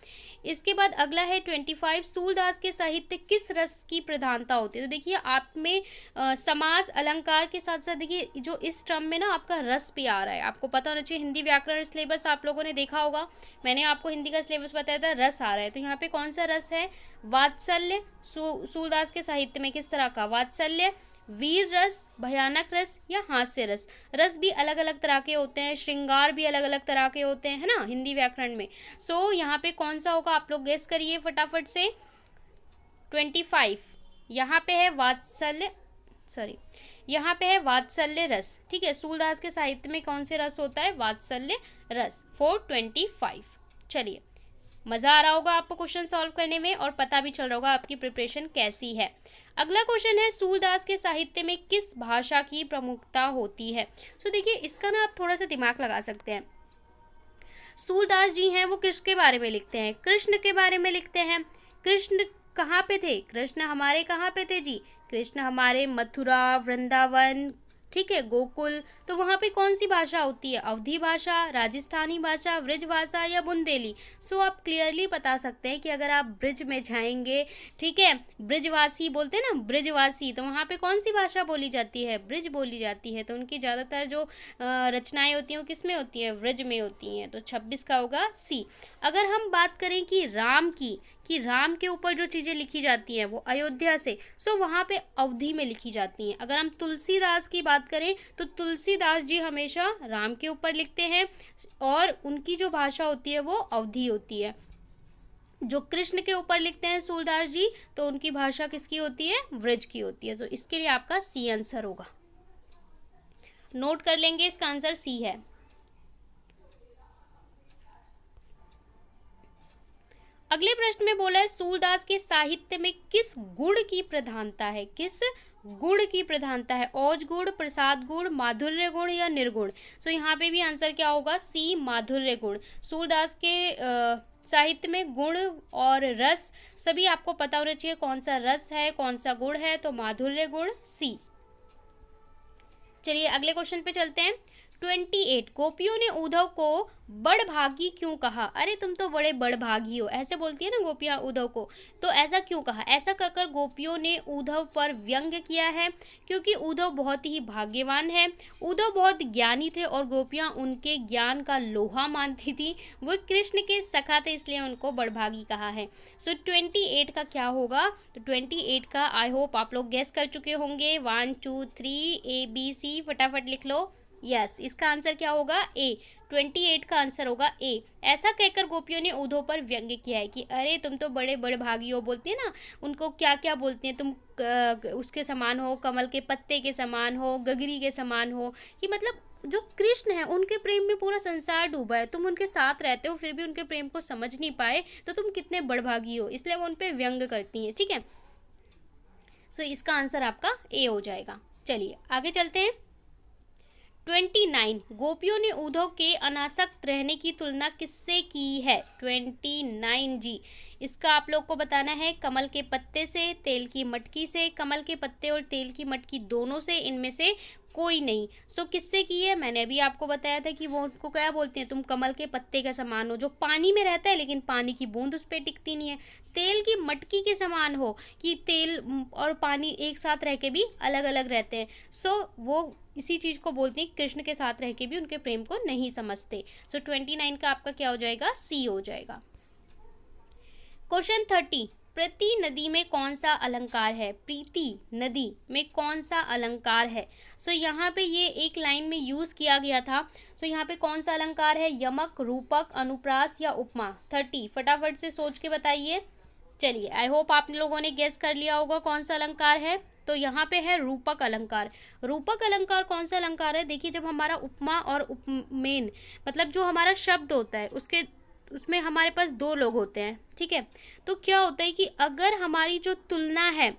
इसके बाद अगला है 25, सूरदास के साहित्य किस रस की प्रधानता होती है? तो देखिए, आप में समास अलंकार के साथ साथ देखिए जो इस टर्म में ना आपका रस भी आ रहा है। आपको पता होना चाहिए, हिंदी व्याकरण सिलेबस आप लोगों ने देखा होगा, मैंने आपको हिंदी का सिलेबस बताया था, रस आ रहा है। तो यहाँ पे कौन सा रस है? वात्सल्य। सूरदास के साहित्य में किस तरह का? वात्सल्य, वीर रस, भयानक रस या हास्य रस। रस भी अलग अलग तरह के होते हैं, श्रृंगार भी अलग अलग तरह के होते हैं, है ना, हिंदी व्याकरण में। सो यहाँ पे कौन सा होगा? आप लोग गेस करिए फटाफट से। 25 यहाँ पे है वात्सल्य, सॉरी यहाँ पे है वात्सल्य रस। ठीक है, सूरदास के साहित्य में कौन से रस होता है? वात्सल्य रस, 425। चलिए, मज़ा आ रहा होगा आपको क्वेश्चन सॉल्व करने में और पता भी चल रहा होगा आपकी प्रिपरेशन कैसी है। अगला क्वेश्चन है, सूरदास के साहित्य में किस भाषा की प्रमुखता होती है? सो देखिए, इसका ना आप थोड़ा सा दिमाग लगा सकते हैं। सूरदास जी हैं वो किसके बारे में लिखते हैं? कृष्ण के बारे में लिखते हैं। कृष्ण कहाँ पे थे? कृष्ण हमारे कहाँ पे थे जी? कृष्ण हमारे मथुरा, वृंदावन, ठीक है, गोकुल। तो वहाँ पे कौन सी भाषा होती है? अवधी भाषा, राजस्थानी भाषा, ब्रिज भाषा या बुंदेली। सो आप क्लियरली बता सकते हैं कि अगर आप ब्रिज में जाएंगे, ठीक है, ब्रिजवासी बोलते हैं ना, ब्रिजवासी, तो वहाँ पे कौन सी भाषा बोली जाती है? ब्रिज बोली जाती है। तो उनकी ज़्यादातर जो रचनाएं होती हैं वो किस में होती हैं? ब्रिज में होती हैं। तो 26 का होगा सी। अगर हम बात करें कि राम की, कि राम के ऊपर जो चीज़ें लिखी जाती हैं वो अयोध्या से, सो वहाँ पे अवधी में लिखी जाती हैं। अगर हम तुलसीदास की बात बात करें तो तुलसीदास जी हमेशा राम के ऊपर लिखते हैं और उनकी जो भाषा होती है वो अवधी होती है। जो कृष्ण के ऊपर लिखते हैं सूरदास जी, तो उनकी भाषा किसकी होती है? व्रज की होती है। तो इसके लिए आपका सी आंसर होगा। नोट कर लेंगे, इसका आंसर सी है। अगले प्रश्न में बोला है सूरदास के साहित्य में किस गुण की प्रधानता है? किस गुण की प्रधानता है? औज गुण, प्रसाद गुण, माधुर्य गुण या निर्गुण? सो यहाँ पे भी आंसर क्या होगा? सी, माधुर्य गुण। सूरदास के साहित्य में गुण और रस सभी आपको पता होना चाहिए, कौन सा रस है, कौन सा गुण है, तो माधुर्य गुण सी। चलिए अगले क्वेश्चन पे चलते हैं। 28 गोपियों ने उद्धव को बड़भागी क्यों कहा? अरे तुम तो बड़े बड़भागी हो, ऐसे बोलती है ना गोपियां उद्धव को, तो ऐसा क्यों कहा? ऐसा कहकर गोपियों ने उद्धव पर व्यंग किया है, क्योंकि उद्धव बहुत ही भाग्यवान है, उद्धव बहुत ज्ञानी थे और गोपियां उनके ज्ञान का लोहा मानती थी, वो कृष्ण के सखा थे, इसलिए उनको बड़भागी कहा है। सो 28 का क्या होगा? तो 28 का आई होप आप लोग गेस कर चुके होंगे। 1 2 3 ABC, फटाफट लिख लो। यस, इसका आंसर क्या होगा? ए। 28 का आंसर होगा ए। ऐसा कहकर गोपियों ने उद्धव पर व्यंग किया है कि अरे तुम तो बड़े बड़े भागी हो, बोलती है ना उनको, क्या क्या बोलती हैं, तुम उसके समान हो, कमल के पत्ते के समान हो, गगरी के समान हो, कि मतलब जो कृष्ण है उनके प्रेम में पूरा संसार डूबा है, तुम उनके साथ रहते हो फिर भी उनके प्रेम को समझ नहीं पाए, तो तुम कितने बड़भागी हो, इसलिए वो उन पर व्यंग करती हैं। ठीक है, सो इसका आंसर आपका ए हो जाएगा। चलिए आगे चलते हैं। 29 गोपियों ने उद्धव के अनासक्त रहने की तुलना किससे की है? 29 जी, इसका आप लोग को बताना है कमल के पत्ते से, तेल की मटकी से, कमल के पत्ते और तेल की मटकी दोनों से, इनमें से कोई नहीं। सो किससे की है? मैंने अभी आपको बताया था कि वो उनको क्या बोलती हैं, तुम कमल के पत्ते के समान हो, जो पानी में रहता है लेकिन पानी की बूंद उस पर टिकती नहीं है। तेल की मटकी के समान हो, कि तेल और पानी एक साथ रह के भी अलग अलग रहते हैं। सो वो इसी चीज़ को बोलते हैं, कृष्ण के साथ रह के भी उनके प्रेम को नहीं समझते। सो 29 का आपका क्या हो जाएगा? सी हो जाएगा। क्वेश्चन 30 प्रति नदी में कौन सा अलंकार है? प्रीति नदी में कौन सा अलंकार है? सो यहाँ पे ये एक लाइन में यूज़ किया गया था। सो यहाँ पे कौन सा अलंकार है? यमक, रूपक, अनुप्रास या उपमा? 30 फटाफट से सोच के बताइए। चलिए आई होप आप लोगों ने गेस कर लिया होगा कौन सा अलंकार है। तो यहाँ पे है रूपक अलंकार। रूपक अलंकार कौन सा अलंकार है? देखिए, जब हमारा उपमा और उपमेन, मतलब जो हमारा शब्द होता है उसमें हमारे पास दो लोग होते हैं, ठीक है, तो क्या होता है कि अगर हमारी जो तुलना है,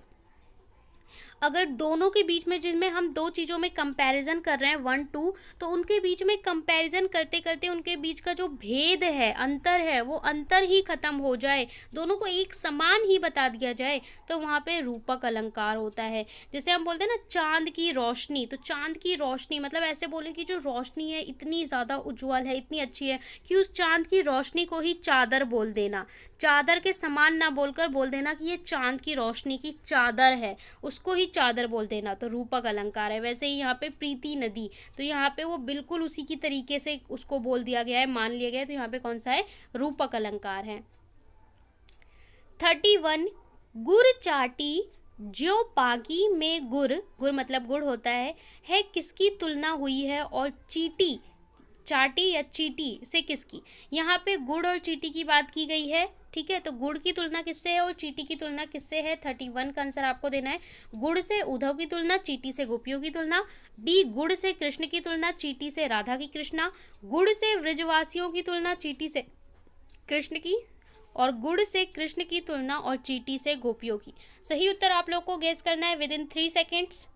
अगर दोनों के बीच में, जिनमें हम दो चीज़ों में कंपैरिजन कर रहे हैं 1 2, तो उनके बीच में कंपैरिजन करते करते उनके बीच का जो भेद है, अंतर है, वो अंतर ही खत्म हो जाए, दोनों को एक समान ही बता दिया जाए, तो वहाँ पे रूपक अलंकार होता है। जैसे हम बोलते हैं ना चांद की रोशनी, तो चांद की रोशनी मतलब ऐसे बोलें कि जो रोशनी है इतनी ज़्यादा उज्ज्वल है, इतनी अच्छी है कि उस चांद की रोशनी को ही चादर बोल देना, चादर के समान ना बोलकर बोल देना कि ये चांद की रोशनी की चादर है, उसको ही चादर बोल देना, तो रूपक अलंकार है। वैसे ही यहाँ पे प्रीति नदी, तो यहाँ पे वो बिल्कुल उसी की तरीके से उसको बोल दिया गया है, मान लिया गया है, तो यहाँ पे कौन सा है? रूपक अलंकार है। 31 गुड़ चाटी ज्यो पागी में गुड़, गुड़ मतलब गुड़ होता है किसकी तुलना हुई है? और चीटी, चाटी या चीटी से किसकी? यहाँ पे गुड़ और चीटी की बात की गई है, ठीक है, तो गुड़ की तुलना किससे है और चीटी की तुलना किससे है? 31 का आंसर आपको देना है। गुड़ से उद्धव की तुलना, चीटी से गोपियों की तुलना। बी गुड़ से कृष्ण की तुलना, चीटी से राधा की कृष्णा। गुड़ से व्रजवासियों की तुलना, चीटी से कृष्ण की। और गुड़ से कृष्ण की तुलना और चीटी से गोपियों की। सही उत्तर आप लोग को गेस करना है with in 3 seconds.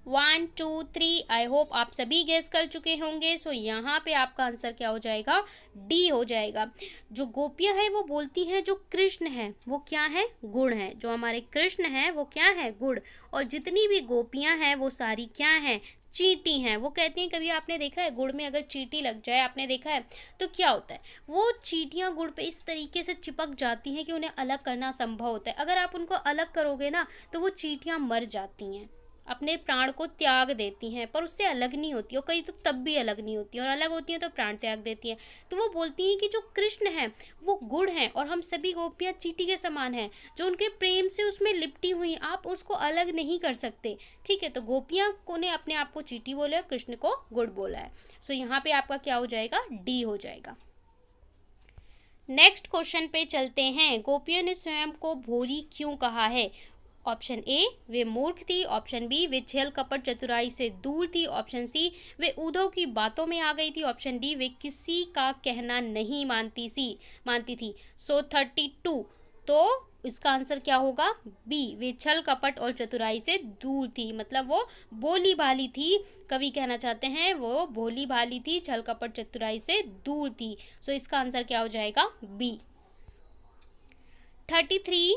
1 2 3, I hope आप सभी गेस कर चुके होंगे। सो यहाँ पे आपका आंसर क्या हो जाएगा? डी हो जाएगा। जो गोपियाँ हैं वो बोलती हैं जो कृष्ण है वो क्या है? गुड़ है। जो हमारे कृष्ण हैं वो क्या है? गुड़। और जितनी भी गोपियाँ हैं वो सारी क्या हैं? चींटी हैं। वो कहती हैं, कभी आपने देखा है गुड़ में अगर चींटी लग जाए, आपने देखा है, तो क्या होता है? वो चींटियाँ गुड़ पे इस तरीके से चिपक जाती हैं कि उन्हें अलग करना असंभव होता है। अगर आप उनको अलग करोगे ना तो वो चींटियाँ मर जाती हैं। अपने प्राण को त्याग देती हैं, पर उससे अलग नहीं होती, और कई तो तब भी अलग नहीं होती, और अलग होती हैं तो प्राण त्याग देती हैं। तो वो बोलती हैं कि जो कृष्ण हैं वो गुड़ हैं, और हम सभी गोपियाँ चींटी के समान हैं, जो उनके प्रेम से उसमें लिपटी हुई, आप उसको अलग नहीं कर सकते। ठीक है, तो गोपियाँ को ने अपने आप को चींटी बोला है, कृष्ण को गुड़ बोला है। सो यहाँ पे आपका क्या हो जाएगा, डी हो जाएगा। नेक्स्ट क्वेश्चन पे चलते हैं। गोपियों ने स्वयं को भोली क्यों कहा है? ऑप्शन ए, वे मूर्ख थी। ऑप्शन बी, वे छल कपट चतुराई से दूर थी। ऑप्शन सी, वे उद्धव की बातों में आ गई थी। ऑप्शन डी, वे किसी का कहना नहीं मानती थी। सो 32, तो इसका आंसर क्या होगा, बी, वे छल कपट और चतुराई से दूर थी, मतलब वो भोली भाली थी। कवि कहना चाहते हैं वो भोली भाली थी, छल कपट चतुराई से दूर थी। सो इसका आंसर क्या हो जाएगा, बी। 33,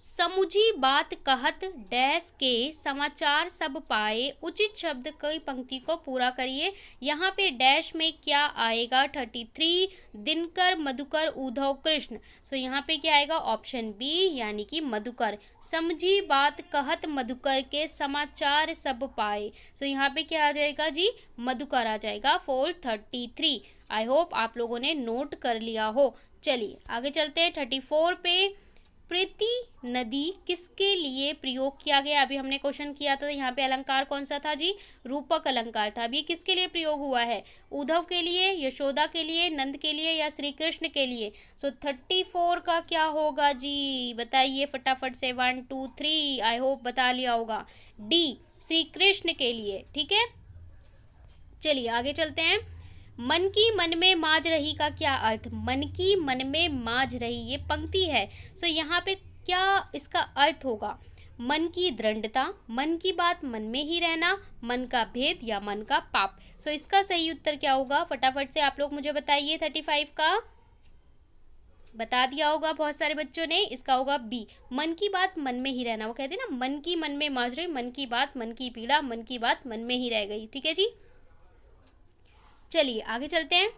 समुझी बात कहत डैश के समाचार सब पाए, उचित शब्द की पंक्ति को पूरा करिए। यहाँ पे डैश में क्या आएगा, 33, दिनकर, मधुकर, उद्धव, कृष्ण। सो यहाँ पे क्या आएगा, ऑप्शन बी, यानी कि मधुकर। समझी बात कहत मधुकर के समाचार सब पाए। सो यहाँ पे क्या आ जाएगा जी, मधुकर आ जाएगा फॉर 33। आई होप आप लोगों ने नोट कर लिया हो। चलिए आगे चलते हैं 34 पे। प्रीति नदी किसके लिए प्रयोग किया गया? अभी हमने क्वेश्चन किया था, यहाँ पे अलंकार कौन सा था जी, रूपक अलंकार था। अभी किसके लिए प्रयोग हुआ है, उद्धव के लिए, यशोदा के लिए, नंद के लिए, या श्री कृष्ण के लिए? सो 34 का क्या होगा जी, बताइए फटाफट से, 1 2 3। आई होप बता लिया होगा, डी, श्री कृष्ण के लिए। ठीक है, चलिए आगे चलते हैं। मन की मन में माज रही का क्या अर्थ? मन की मन में माज रही, ये पंक्ति है। सो यहाँ पे क्या इसका अर्थ होगा, मन की दृढ़ता, मन की बात मन में ही रहना, मन का भेद, या मन का पाप। सो इसका सही उत्तर क्या होगा, फटाफट से आप लोग मुझे बताइए। 35 का बता दिया होगा बहुत सारे बच्चों ने, इसका होगा बी, मन की बात मन में ही रहना। वो कहते हैं ना, मन की मन में माज रही, मन की बात मन की पीड़ा, मन की बात मन में ही रह गई। ठीक है जी, चलिए आगे चलते हैं।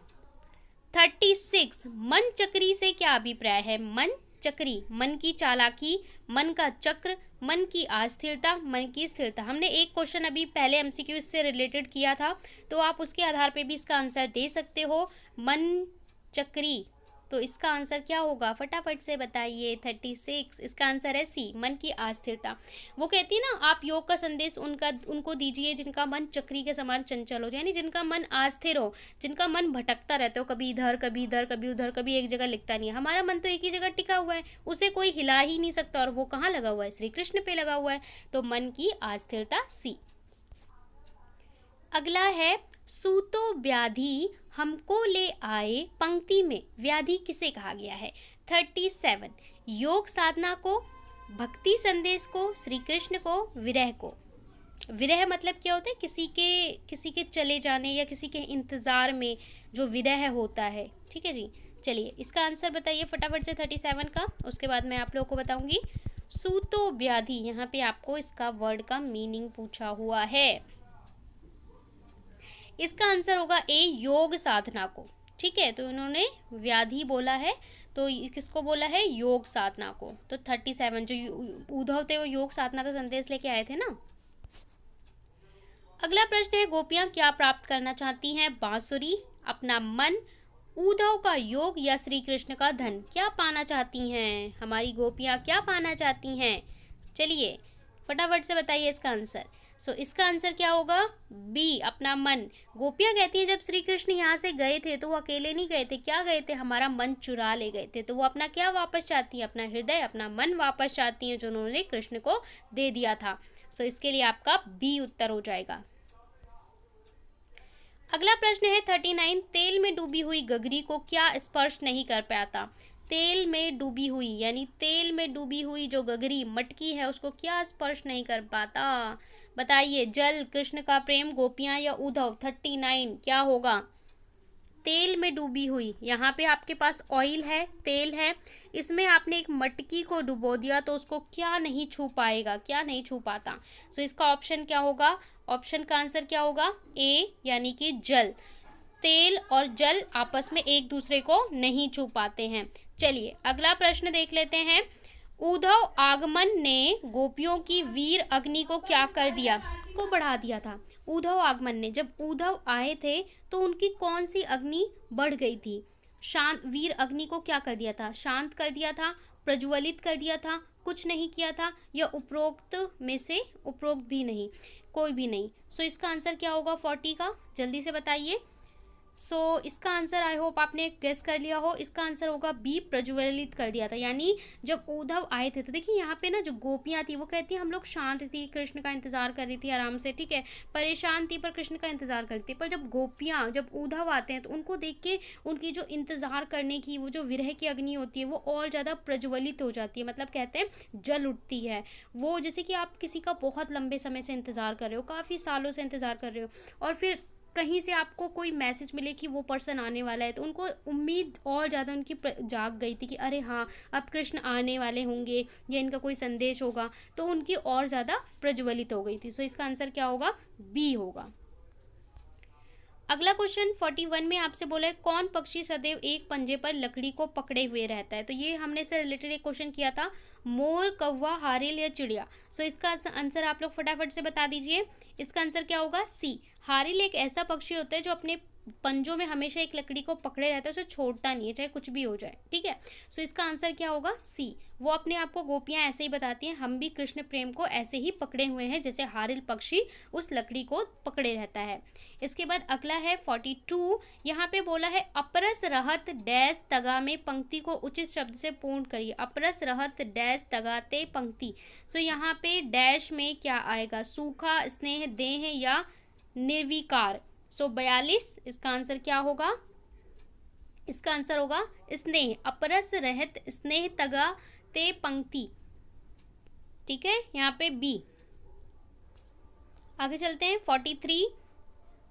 36, मन चक्री से क्या अभिप्राय है? मन चक्री, मन की चालाकी, मन का चक्र, मन की अस्थिरता, मन की स्थिरता। हमने एक क्वेश्चन अभी पहले एमसीक्यू इससे रिलेटेड किया था, तो आप उसके आधार पे भी इसका आंसर दे सकते हो। मन चक्री, तो इसका आंसर क्या होगा, फटाफट से बताइए। 36, इसका आंसर है सी, मन की अस्थिरता। वो कहती है ना, आप योग का संदेश उनको दीजिए जिनका मन चक्री के समान चंचल हो, यानी जिनका मन अस्थिर हो, जिनका मन भटकता रहता हो, कभी इधर कभी इधर कभी उधर, कभी एक जगह लिखता नहीं है। हमारा मन तो एक ही जगह टिका हुआ है, उसे कोई हिला ही नहीं सकता, और वो कहाँ लगा हुआ है, श्री कृष्ण पे लगा हुआ है। तो मन की अस्थिरता, सी। अगला है, सूतो व्याधि हमको ले आए, पंक्ति में व्याधि किसे कहा गया है? 37, योग साधना को, भक्ति संदेश को, श्री कृष्ण को, विरह को। विरह मतलब क्या होता है, किसी के चले जाने या किसी के इंतजार में जो विरह होता है। ठीक है जी, चलिए इसका आंसर बताइए फटाफट से 37 का, उसके बाद मैं आप लोगों को बताऊंगी। सूतो व्याधि, यहाँ पे आपको इसका वर्ड का मीनिंग पूछा हुआ है। इसका आंसर होगा ए, योग साधना को। ठीक है, तो इन्होंने व्याधि बोला है, तो किसको बोला है, योग साधना को। तो 37, जो उद्धव थे वो योग साधना का संदेश लेके आए थे ना। अगला प्रश्न है, गोपियां क्या प्राप्त करना चाहती हैं? बांसुरी, अपना मन, उद्धव का योग, या श्री कृष्ण का धन? क्या पाना चाहती हैं हमारी गोपियां, क्या पाना चाहती हैं? चलिए फटाफट से बताइए इसका आंसर। सो इसका आंसर क्या होगा, बी, अपना मन। गोपियां कहती हैं जब श्री कृष्ण यहाँ से गए थे तो वो अकेले नहीं गए थे, क्या गए थे, हमारा मन चुरा ले गए थे। तो वो अपना क्या वापस चाहती हैं, अपना हृदय, अपना मन वापस चाहती हैं, जो उन्होंने कृष्ण को दे दिया था। सो इसके लिए आपका बी उत्तर हो जाएगा। अगला प्रश्न है 39, तेल में डूबी हुई गगरी को क्या स्पर्श नहीं कर पाता? तेल में डूबी हुई, यानी तेल में डूबी हुई जो गगरी मटकी है उसको क्या स्पर्श नहीं कर पाता? बताइए, जल, कृष्ण का प्रेम, गोपियां, या उद्धव? 39 क्या होगा, तेल में डूबी हुई। यहाँ पे आपके पास ऑयल है, तेल है, इसमें आपने एक मटकी को डुबो दिया तो उसको क्या नहीं छू पाएगा, क्या नहीं छू पाता? सो इसका ऑप्शन क्या होगा, ऑप्शन का आंसर क्या होगा, ए, यानी कि जल। तेल और जल आपस में एक दूसरे को नहीं छू पाते हैं। चलिए अगला प्रश्न देख लेते हैं। उद्धव आगमन ने गोपियों की वीर अग्नि को क्या कर दिया, को बढ़ा दिया था। उद्धव आगमन ने, जब उद्धव आए थे तो उनकी कौन सी अग्नि बढ़ गई थी? शांत वीर अग्नि को क्या कर दिया था? शांत कर दिया था, प्रज्वलित कर दिया था, कुछ नहीं किया था, या उपरोक्त में से उपरोक्त भी नहीं, कोई भी नहीं। सो इसका आंसर क्या होगा 40 का? जल्दी से बताइए। सो इसका आंसर आई होप आपने गेस कर लिया हो। इसका आंसर होगा बी, प्रज्वलित कर दिया था। यानी जब उद्धव आए थे तो देखिए यहाँ पे ना जो गोपियाँ थी वो कहती हैं हम लोग शांत थी, कृष्ण का इंतजार कर रही थी आराम से, ठीक है, परेशान थी पर कृष्ण का इंतजार करती थी। पर जब गोपियाँ, जब उद्धव आते हैं तो उनको देख के उनकी जो इंतजार करने की वो जो विरह की अग्नि होती है वो और ज़्यादा प्रज्वलित हो जाती है, मतलब कहते हैं जल उठती है वो। जैसे कि आप किसी का बहुत लंबे समय से इंतजार कर रहे हो, काफ़ी सालों से इंतजार कर रहे हो, और फिर कहीं से आपको कोई मैसेज मिले कि वो पर्सन आने वाला है, तो उनको उम्मीद और ज़्यादा उनकी जाग गई थी कि अरे हाँ अब कृष्ण आने वाले होंगे या इनका कोई संदेश होगा, तो उनकी और ज़्यादा प्रज्वलित हो गई थी। सो इसका आंसर क्या होगा? बी होगा। अगला क्वेश्चन 41 में आपसे बोला है कौन पक्षी सदैव एक पंजे पर लकड़ी को पकड़े हुए रहता है? तो ये हमने इससे रिलेटेड एक क्वेश्चन किया था, मोर, कौवा, हारिल या चिड़िया। सो इसका आंसर आप लोग फटाफट से बता दीजिए। इसका आंसर क्या होगा? सी, हारिल एक ऐसा पक्षी होता है जो अपने पंजों में हमेशा एक लकड़ी को पकड़े रहता है, उसे छोड़ता नहीं है चाहे कुछ भी हो जाए, ठीक है। सो इसका आंसर क्या होगा? सी। वो अपने आप को गोपियां ऐसे ही बताती हैं, हम भी कृष्ण प्रेम को ऐसे ही पकड़े हुए हैं जैसे हारिल पक्षी उस लकड़ी को पकड़े रहता है। इसके बाद अगला है 42। यहाँ पे बोला है अपरस रहत डैश तगा में पंक्ति को उचित शब्द से पूर्ण करिए। अपरस रहत डैश तगाते पंक्ति। सो यहाँ पे डैश में क्या आएगा? सूखा, स्नेह, देह या निर्विकार। सो 42 इसका आंसर क्या होगा? इसका आंसर होगा स्नेह। अपरस रहत स्नेह तगा ते पंक्ति, ठीक है, यहाँ पे बी। आगे चलते हैं 43।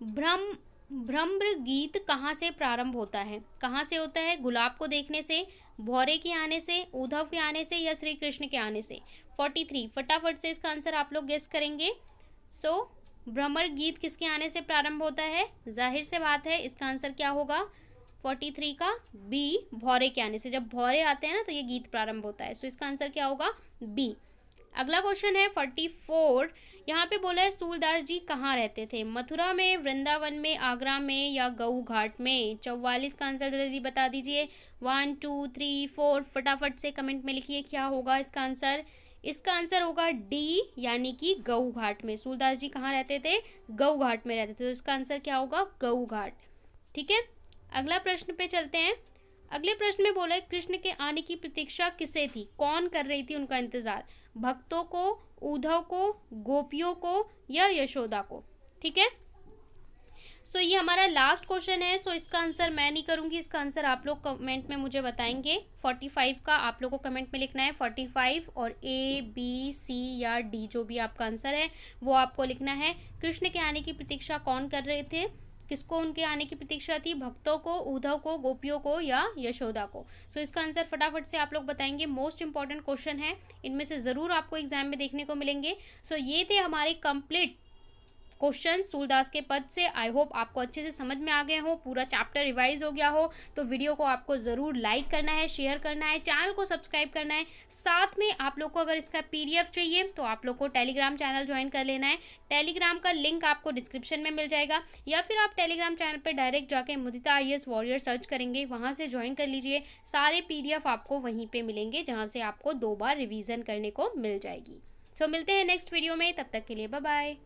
भ्रम्र गीत कहाँ से प्रारंभ होता है? कहाँ से होता है? गुलाब को देखने से, भौरे के आने से, उद्धव के आने से, या श्री कृष्ण के आने से? 43 फटाफट से इसका आंसर आप लोग गेस करेंगे। सो भ्रमर गीत किसके आने से प्रारंभ होता है? जाहिर से बात है इसका आंसर क्या होगा 43 का? बी, भौरे के आने से। जब भौरे आते हैं ना तो ये गीत प्रारंभ होता है। सो इसका आंसर क्या होगा? बी। अगला क्वेश्चन है 44। यहाँ पे बोला है सूरदास जी कहाँ रहते थे? मथुरा में, वृंदावन में, आगरा में, या गऊ घाट में? 44 का आंसर जल्दी बता दीजिए। 1 2 3 4 फटाफट से कमेंट में लिखिए क्या होगा इसका आंसर। इसका आंसर होगा डी, यानी कि गऊ घाट में। सूरदास जी कहाँ रहते थे? गऊ घाट में रहते थे। तो इसका आंसर क्या होगा? गऊ घाट, ठीक है। अगला प्रश्न पे चलते हैं। अगले प्रश्न में बोला है कृष्ण के आने की प्रतीक्षा किसे थी? कौन कर रही थी उनका इंतजार? भक्तों को, उद्धव को, गोपियों को, या यशोदा को? ठीक है। सो ये हमारा लास्ट क्वेश्चन है। सो इसका आंसर मैं नहीं करूंगी, इसका आंसर आप लोग कमेंट में मुझे बताएंगे। 45 का आप लोग को कमेंट में लिखना है 45, और ए, बी, सी या डी जो भी आपका आंसर है वो आपको लिखना है। कृष्ण के आने की प्रतीक्षा कौन कर रहे थे? किसको उनके आने की प्रतीक्षा थी? भक्तों को, उद्धव को, गोपियों को, या यशोदा को? सो इसका आंसर फटाफट से आप लोग बताएंगे। मोस्ट इंपॉर्टेंट क्वेश्चन है, इनमें से ज़रूर आपको एग्जाम में देखने को मिलेंगे। सो ये थे हमारे कंप्लीट क्वेश्चन सूरदास के पद से। आई होप आपको अच्छे से समझ में आ गए हो, पूरा चैप्टर रिवाइज हो गया हो। तो वीडियो को आपको ज़रूर लाइक करना है, शेयर करना है, चैनल को सब्सक्राइब करना है। साथ में आप लोग को अगर इसका पीडीएफ चाहिए तो आप लोग को टेलीग्राम चैनल ज्वाइन कर लेना है। टेलीग्राम का लिंक आपको डिस्क्रिप्शन में मिल जाएगा, या फिर आप टेलीग्राम चैनल पर डायरेक्ट जाके मुदिता IAS वॉरियर सर्च करेंगे, वहाँ से ज्वाइन कर लीजिए। सारे पीडीएफ आपको वहीं पर मिलेंगे, जहाँ से आपको 2 बार रिविज़न करने को मिल जाएगी। सो मिलते हैं नेक्स्ट वीडियो में, तब तक के लिए बाय बाय।